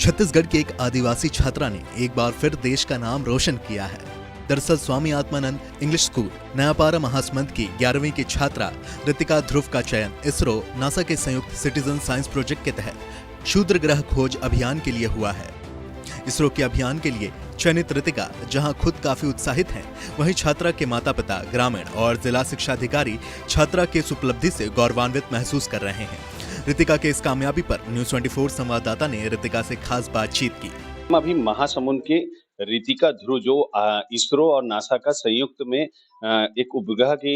छत्तीसगढ़ की एक आदिवासी छात्रा ने एक बार फिर देश का नाम रोशन किया है। दरअसल स्वामी आत्मानंद इंग्लिश स्कूल नयापारा महासमुंद की 11वीं की छात्रा रितिका ध्रुव का चयन इसरो नासा के संयुक्त सिटीजन साइंस प्रोजेक्ट के तहत क्षुद्र ग्रह खोज अभियान के लिए हुआ है। इसरो के अभियान के लिए चयनित रितिका जहां खुद काफी उत्साहित हैं, वहीं छात्रा के माता पिता, ग्रामीण और जिला शिक्षा अधिकारी छात्रा के इस उपलब्धि से गौरवान्वित महसूस कर रहे हैं। रितिका के इस कामयाबी पर न्यूज़ 24 संवाददाता ने रितिका से खास बातचीत की। हम अभी महासमुंद के रितिका ध्रुव जो इसरो और नासा का संयुक्त में एक उपग्रह की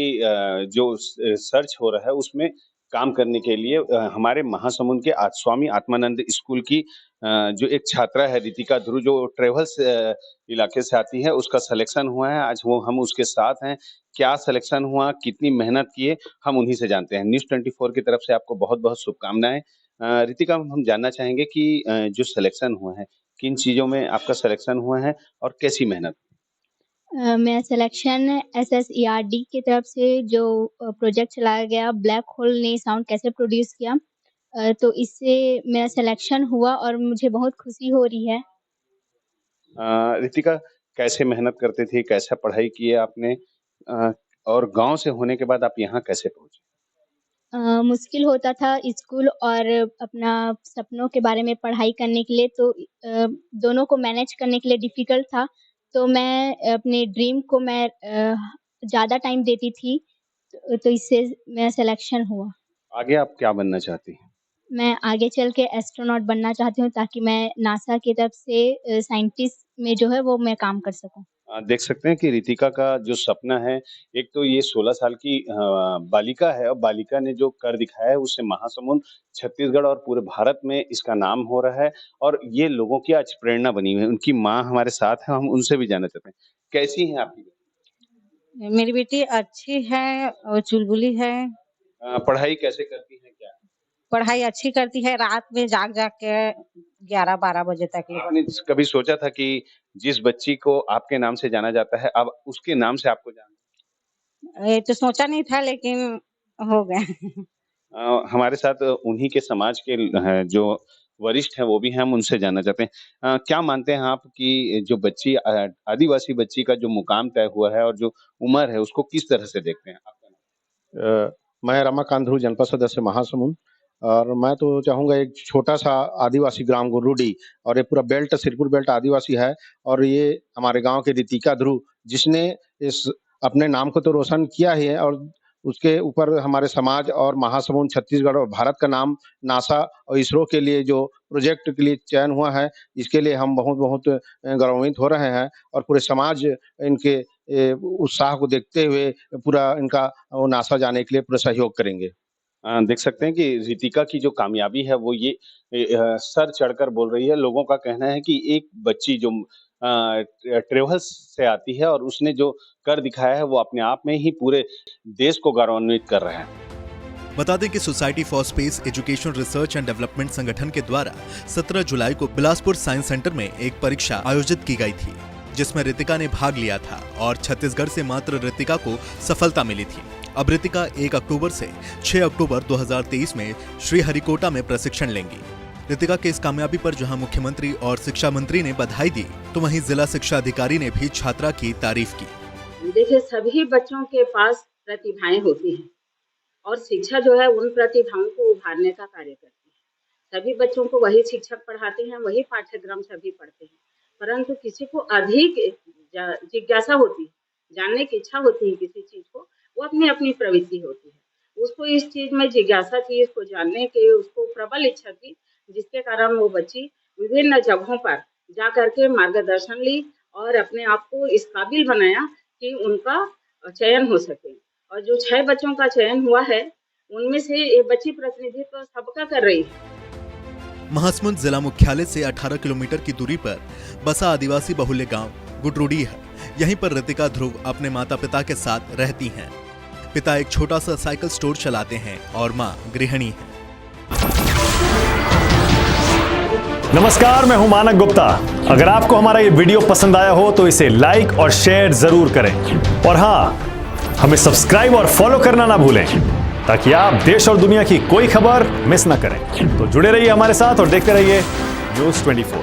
जो सर्च हो रहा है उसमें काम करने के लिए हमारे महासमुंद के स्वामी आत्मानंद स्कूल की जो एक छात्रा है रितिका ध्रुव जो ट्रेवल्स इलाके से आती है, उसका सिलेक्शन हुआ है। आज वो हम उसके साथ हैं। क्या सिलेक्शन हुआ, कितनी मेहनत किए, हम उन्हीं से जानते हैं। न्यूज़ 24 की तरफ से आपको बहुत बहुत शुभकामनाएं। रितिका, हम जानना चाहेंगे कि जो सिलेक्शन हुआ है, किन चीजों में आपका सिलेक्शन हुआ है और कैसी मेहनत? मेरा सिलेक्शन SSERD की तरफ से जो प्रोजेक्ट चलाया गया, ब्लैक होल ने साउंड कैसे प्रोड्यूस किया, तो इससे मेरा सिलेक्शन हुआ और मुझे बहुत खुशी हो रही है। रितिका, कैसे मेहनत करते थे, कैसा पढ़ाई किए आपने और गांव से होने के बाद आप यहाँ कैसे पहुंचे? मुश्किल होता था स्कूल और अपना सपनों के बारे में पढ़ाई करने के लिए, तो दोनों को मैनेज करने के लिए डिफ़िकल्ट था। तो मैं अपने ड्रीम को मैं ज़्यादा टाइम देती थी, तो इससे मेरा सिलेक्शन हुआ। आगे आप क्या बनना चाहती हैं? मैं आगे चल के एस्ट्रोनॉट बनना चाहती हूँ ताकि मैं नासा की तरफ से साइंटिस्ट में जो है वो मैं काम कर सकूँ। देख सकते हैं कि रितिका का जो सपना है, एक तो ये 16 साल की बालिका है और बालिका ने जो कर दिखाया है उससे महासमुंद, छत्तीसगढ़ और पूरे भारत में इसका नाम हो रहा है और ये लोगों की आज प्रेरणा बनी हुई है। उनकी माँ हमारे साथ है, हम उनसे भी जानना चाहते हैं। कैसी हैं आपकी? मेरी बेटी अच्छी है और चुलबुली है। पढ़ाई कैसे करती हैं क्या? पढ़ाई अच्छी करती है, रात में जाग-जाग के 11-12 बजे तक ये आपने कभी सोचा था कि जिस बच्ची को आपके नाम से जाना जाता है, अब उसके नाम से आपको जाना? ये तो सोचा नहीं था लेकिन हो गया। हमारे साथ उन्हीं के समाज के जो वरिष्ठ हैं वो भी हैं, हम उनसे जानना चाहते हैं। क्या मानते हैं आप कि जो बच्ची आदिवासी बच्ची का जो मुकाम तय हुआ है और जो उम्र है उसको किस तरह से देखते हैं? आपका नाम? मैं रमाकांत ध्रुव, जनपद सदस्य महासमुंद, और मैं तो चाहूँगा एक छोटा-सा आदिवासी ग्राम गुर्रुडी और ये पूरा बेल्ट सिरपुर बेल्ट आदिवासी है और ये हमारे गाँव के रितिका ध्रुव जिसने इस अपने नाम को तो रोशन किया ही है और उसके ऊपर हमारे समाज और महासमुंद, छत्तीसगढ़ और भारत का नाम नासा और इसरो के लिए जो प्रोजेक्ट के लिए चयन हुआ है, इसके लिए हम बहुत-बहुत गौरवान्वित हो रहे हैं और पूरे समाज इनके उत्साह को देखते हुए पूरा इनका वो नासा जाने के लिए पूरा सहयोग करेंगे। देख सकते हैं कि रितिका की जो कामयाबी है वो ये सर चढ़कर बोल रही है। लोगों का कहना है कि एक बच्ची जो ट्रेवल्स से आती है और उसने जो कर दिखाया है वो अपने आप में ही पूरे देश को गौरवान्वित कर रहा है। बता दें कि society for space education research and development संगठन के द्वारा 17 जुलाई को बिलासपुर साइंस सेंटर में एक परीक्षा आयोजित की गई थी, जिसमें रितिका ने भाग लिया था और छत्तीसगढ़ से मात्र रितिका को सफलता मिली थी। अब रितिका 1 अक्टूबर से 6 अक्टूबर 2023 में श्रीहरिकोटा में प्रशिक्षण लेंगी। रितिका के इस कामयाबी पर जहां मुख्यमंत्री और शिक्षा मंत्री ने बधाई दी, तो वहीं जिला शिक्षा अधिकारी ने भी छात्रा की तारीफ की। देखिए, सभी बच्चों के पास प्रतिभाएं होती हैं और शिक्षा जो है उन प्रतिभाओं को उभारने का कार्य करती है। सभी बच्चों को वही शिक्षक पढ़ाते हैं, वही पाठ्यक्रम सभी पढ़ते हैं, परंतु किसी को अधिक जिज्ञासा होती है, जानने की इच्छा होती है किसी चीज को, वो अपनी अपनी प्रवृत्ति होती है। उसको इस चीज में जिज्ञासा थी, इसको जानने की उसको प्रबल इच्छा थी, जिसके कारण वो बच्ची विभिन्न जगहों पर जा करके मार्गदर्शन ली और अपने आप को इस काबिल बनाया कि उनका चयन हो सके। और जो 6 बच्चों का चयन हुआ है, उनमें से ये बच्ची प्रतिनिधित्व सबका कर रही है। महासमुंद जिला मुख्यालय से 18 किलोमीटर की दूरी पर बसा आदिवासी बहुल्य गांव गुटरूडी है। यहीं पर रितिका ध्रुव अपने माता पिता के साथ रहती हैं। पिता एक छोटा सा साइकिल स्टोर चलाते हैं और मां गृहिणी है। नमस्कार, मैं हूं मानक गुप्ता। अगर आपको हमारा ये वीडियो पसंद आया हो तो इसे लाइक और शेयर जरूर करें और हाँ, हमें सब्सक्राइब और फॉलो करना ना भूलें ताकि आप देश और दुनिया की कोई खबर मिस ना करें। तो जुड़े रहिए हमारे साथ और देखते रहिए न्यूज 24।